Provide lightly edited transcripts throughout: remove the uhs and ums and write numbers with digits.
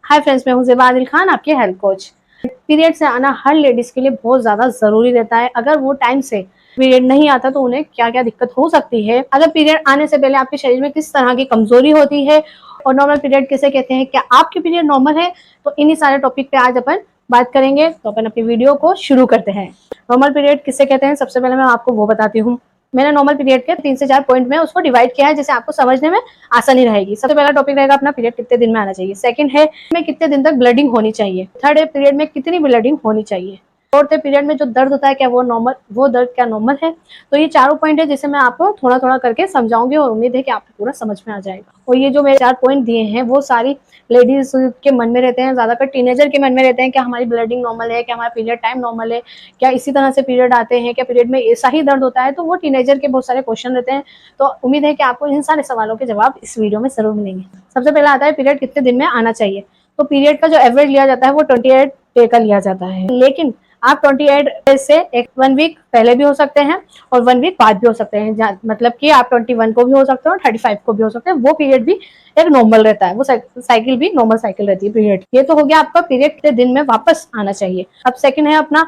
Hi friends, मैं हूं ज़ेबा आदिल खान, आपके हेल्थ कोच। पीरियड से आना हर लेडीज के लिए बहुत ज्यादा जरूरी रहता है। अगर वो टाइम से पीरियड नहीं आता तो उन्हें क्या क्या दिक्कत हो सकती है। अगर पीरियड आने से पहले आपके शरीर में किस तरह की कमजोरी होती है और नॉर्मल पीरियड किसे कहते हैं, क्या आपके पीरियड नॉर्मल है, तो इन्हीं सारे टॉपिक पे आज अपन बात करेंगे। तो अपन अपनी वीडियो को शुरू करते हैं। नॉर्मल पीरियड किसे कहते हैं, सबसे पहले मैं आपको वो बताती हूँ। मैंने नॉर्मल पीरियड के 3 से 4 पॉइंट में उसको डिवाइड किया है, जिसे आपको समझने में आसानी रहेगी। सबसे पहला टॉपिक रहेगा अपना पीरियड कितने दिन में आना चाहिए। सेकंड है में कितने दिन तक ब्लडिंग होनी चाहिए। थर्ड है पीरियड में कितनी ब्लडिंग होनी चाहिए। फोर्थ है पीरियड में जो दर्द होता है क्या वो दर्द क्या नॉर्मल है। तो ये चारों पॉइंट है जिसे मैं आपको थोड़ा थोड़ा करके समझाऊंगी और उम्मीद है कि आपको पूरा समझ में आ जाएगा। और ये जो मेरे 4 पॉइंट दिए हैं वो सारी लेडीज के मन में रहते हैं, ज्यादातर टीनेजर के मन में रहते हैं कि हमारी ब्लडिंग नॉर्मल है, क्या हमारा पीरियड टाइम नॉर्मल है, क्या इसी तरह से पीरियड आते हैं, क्या पीरियड में ऐसा ही दर्द होता है। तो वो टीनेजर के बहुत सारे क्वेश्चन रहते हैं। तो उम्मीद है कि आपको इन सारे सवालों के जवाब इस वीडियो में जरूर मिलेंगे। सबसे पहला आता है पीरियड कितने दिन में आना चाहिए। तो पीरियड का जो एवरेज लिया जाता है वो 28 डे का लिया जाता है, लेकिन आप 28 डेज से 1 वीक पहले भी हो सकते हैं और 1 वीक बाद भी हो सकते हैं। मतलब कि आप 21 को भी हो सकते हैं और 35 को भी हो सकते हैं। वो पीरियड भी एक नॉर्मल रहता है, वो साइकिल भी नॉर्मल साइकिल रहती है पीरियड। ये तो हो गया आपका पीरियड कितने दिन में वापस आना चाहिए। अब सेकंड है अपना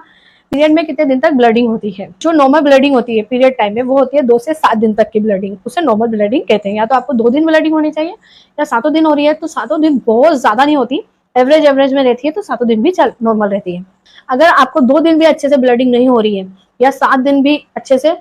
पीरियड में कितने दिन तक ब्लडिंग होती है। जो नॉर्मल ब्लडिंग होती है पीरियड टाइम में वो होती है 2 से 7 दिन तक की ब्लडिंग, उसे नॉर्मल ब्लडिंग कहते हैं। या तो आपको 2 दिन ब्लडिंग होनी चाहिए या 7 दिन हो रही है तो 7 दिन बहुत ज्यादा नहीं होती, एवरेज में रहती है, तो 7 दिन भी नॉर्मल रहती है। अगर आपको 2 दिन भी अच्छे से ब्लडिंग नहीं हो रही है या 7 दिन भी अच्छे से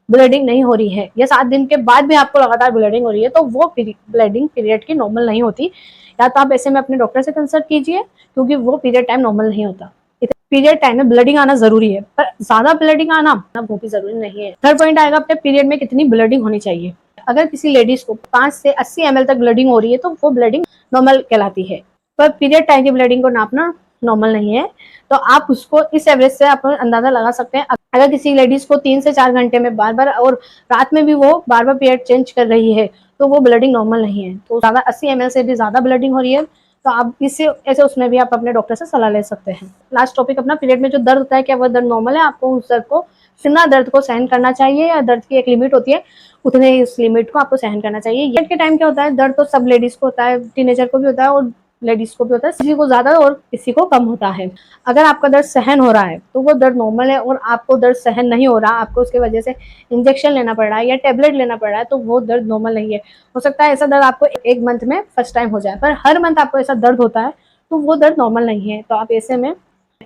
ब्लडिंग नहीं हो रही है या 7 दिन के बाद भी आपको लगातार ब्लडिंग हो रही है तो वो ब्लडिंग पीरियड की नॉर्मल नहीं होती। या तो आप ऐसे में अपने डॉक्टर से कंसल्ट कीजिए, क्योंकि वो पीरियड टाइम नॉर्मल नहीं होता। पीरियड टाइम में ब्लडिंग आना जरूरी है, पर ज्यादा ब्लडिंग आना वो भी जरूरी नहीं है। थर्ड पॉइंट आएगा अपने पीरियड में कितनी ब्लडिंग होनी चाहिए। अगर किसी लेडीज को 5 से 80 ml तक ब्लडिंग हो रही है तो वो ब्लडिंग नॉर्मल कहलाती है, पर पीरियड टाइम की ब्लडिंग को नापना नॉर्मल नहीं है। तो आप उसको इस एवरेज से आप अंदाजा लगा सकते हैं। अगर किसी लेडीज को 3 से 4 घंटे में बार बार और रात में भी वो बार बार पीरियड चेंज कर रही है तो वो ब्लडिंग नॉर्मल नहीं है। तो ज्यादा 80 ml से भी ज्यादा ब्लडिंग हो रही है तो आप इससे ऐसे उसमें भी आप अपने डॉक्टर से सलाह ले सकते हैं। लास्ट टॉपिक अपना पीरियड में जो दर्द होता है क्या वो दर्द नॉर्मल है। आपको उस दर्द को सिना दर्द को सहन करना चाहिए, या दर्द की एक लिमिट होती है, उतने इस लिमिट को आपको सहन करना चाहिए। ये के टाइम क्या होता है, दर्द तो सब लेडीज को होता है, टीनेजर को भी होता है और लेडीज को भी होता है, किसी को ज्यादा और किसी को कम होता है। अगर आपका दर्द सहन हो रहा है तो वो दर्द नॉर्मल है, और आपको दर्द सहन नहीं हो रहा, आपको उसकी वजह से इंजेक्शन लेना पड़ रहा है या टेबलेट लेना पड़ रहा है, तो वो दर्द नॉर्मल नहीं है। हो सकता है ऐसा दर्द आपको एक मंथ में फर्स्ट टाइम हो जाए, पर हर मंथ आपको ऐसा दर्द होता है तो वो दर्द नॉर्मल नहीं है। तो आप ऐसे में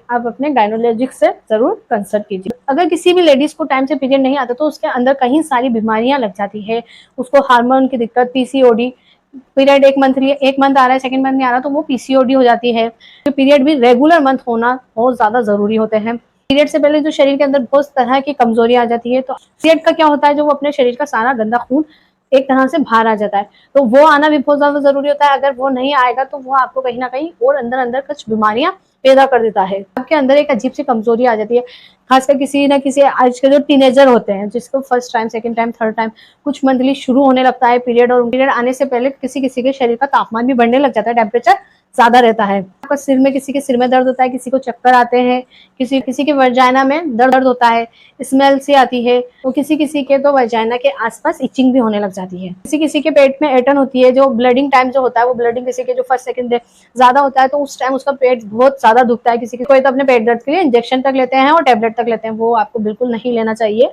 आप अपने गायनोलॉजिस्ट से जरूर कंसल्ट कीजिए। अगर किसी भी लेडीज को टाइम से पीरियड नहीं आता तो उसके अंदर कहीं सारी बीमारियां लग जाती है। उसको हार्मोन की दिक्कत, पीसीओडी, पीरियड एक मंथ आ रहा है, सेकंड मंथ नहीं आ रहा तो वो पीसीओडी हो जाती है। तो पीरियड भी रेगुलर मंथ होना बहुत ज्यादा जरूरी होते हैं। पीरियड से पहले जो शरीर के अंदर बहुत तरह की कमजोरी आ जाती है, तो पीरियड का क्या होता है, जो वो अपने शरीर का सारा गंदा खून एक तरह से बाहर आ जाता है, तो वो आना भी बहुत ज्यादा जरूरी होता है। अगर वो नहीं आएगा तो वो आपको कहीं ना कहीं और अंदर अंदर कुछ बीमारियां पैदा कर देता है। आपके अंदर एक अजीब सी कमजोरी आ जाती है, खासकर किसी ना किसी आज के जो टीनेजर होते हैं, जिसको first time, second time, third time कुछ मंथली शुरू होने लगता है पीरियड, और पीरियड आने से पहले किसी किसी के शरीर का तापमान भी बढ़ने लग जाता है, टेम्परेचर ज्यादा रहता है। आपका सिर में, किसी के सिर में दर्द होता है, किसी को चक्कर आते हैं, किसी के वजाइना में दर्द होता है, स्मेल सी आती है, तो किसी किसी के तो वजाइना के आसपास इचिंग भी होने लग जाती है। किसी किसी के पेट में ऐंठन होती है, जो ब्लडिंग टाइम जो होता है वो ब्लडिंग किसी के जो फर्स्ट सेकंड डे ज्यादा होता है तो उस टाइम उसका पेट बहुत ज्यादा दुखता है। किसी कोई तो अपने पेट दर्द के लिए इंजेक्शन तक लेते हैं और टेबलेट तक लेते हैं, वो आपको बिल्कुल नहीं लेना चाहिए,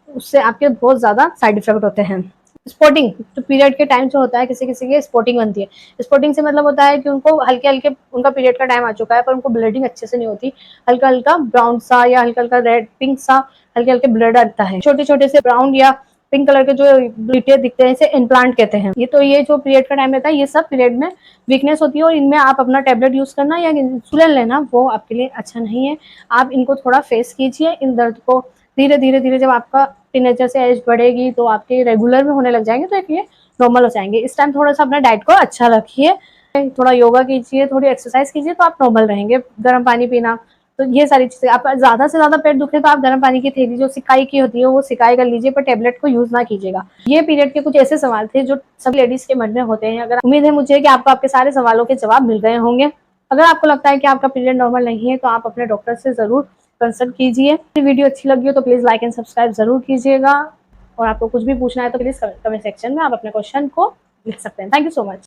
उससे आपके बहुत ज्यादा साइड इफेक्ट होते हैं। स्पॉटिंग, तो पीरियड के टाइम जो होता है किसी किसी के स्पॉटिंग बनती है। स्पॉटिंग से मतलब होता है कि उनको हल्के हल्के, उनका पीरियड का टाइम आ चुका है पर उनको ब्लडिंग अच्छे से नहीं होती, हल्का हल्का ब्राउन सा या हल्का हल्का रेड पिंक सा हल्के हल्के ब्लड आता है, छोटे छोटे से ब्राउन या पिंक कलर के जो ब्लीटे दिखते हैं, इसे इम्प्लांट कहते हैं। ये जो पीरियड का टाइम रहता है ये सब पीरियड में वीकनेस होती है, और इनमें आप अपना टेबलेट यूज करना या इंसुलिन लेना वो आपके लिए अच्छा नहीं है। आप इनको थोड़ा फेस कीजिए, इन दर्द को धीरे धीरे धीरे, जब आपका टीनेजर से एज बढ़ेगी तो आपके रेगुलर में होने लग जाएंगे तो ये नॉर्मल हो जाएंगे। इस टाइम थोड़ा सा अपना डाइट को अच्छा रखिए, थोड़ा योगा कीजिए, थोड़ी एक्सरसाइज कीजिए तो आप नॉर्मल रहेंगे। गर्म पानी पीना, तो ये सारी चीजें। आप ज्यादा से ज्यादा पेट दुखे तो आप गर्म पानी की थैली जो सिकाई की होती है वो सिकाई कर लीजिए, पर टेबलेट को यूज ना कीजिएगा। ये पीरियड के कुछ ऐसे सवाल थे जो सभी लेडीज के मन में होते हैं। अगर उम्मीद है मुझे कि आपको आपके सारे सवालों के जवाब मिल गए होंगे। अगर आपको लगता है कि आपका पीरियड नॉर्मल नहीं है तो आप अपने डॉक्टर से जरूर कंसल्ट कीजिए। वीडियो अच्छी लगी हो तो प्लीज लाइक एंड सब्सक्राइब जरूर कीजिएगा, और आपको कुछ भी पूछना है तो प्लीज कमेंट सेक्शन में आप अपने क्वेश्चन को लिख सकते हैं। Thank you so much.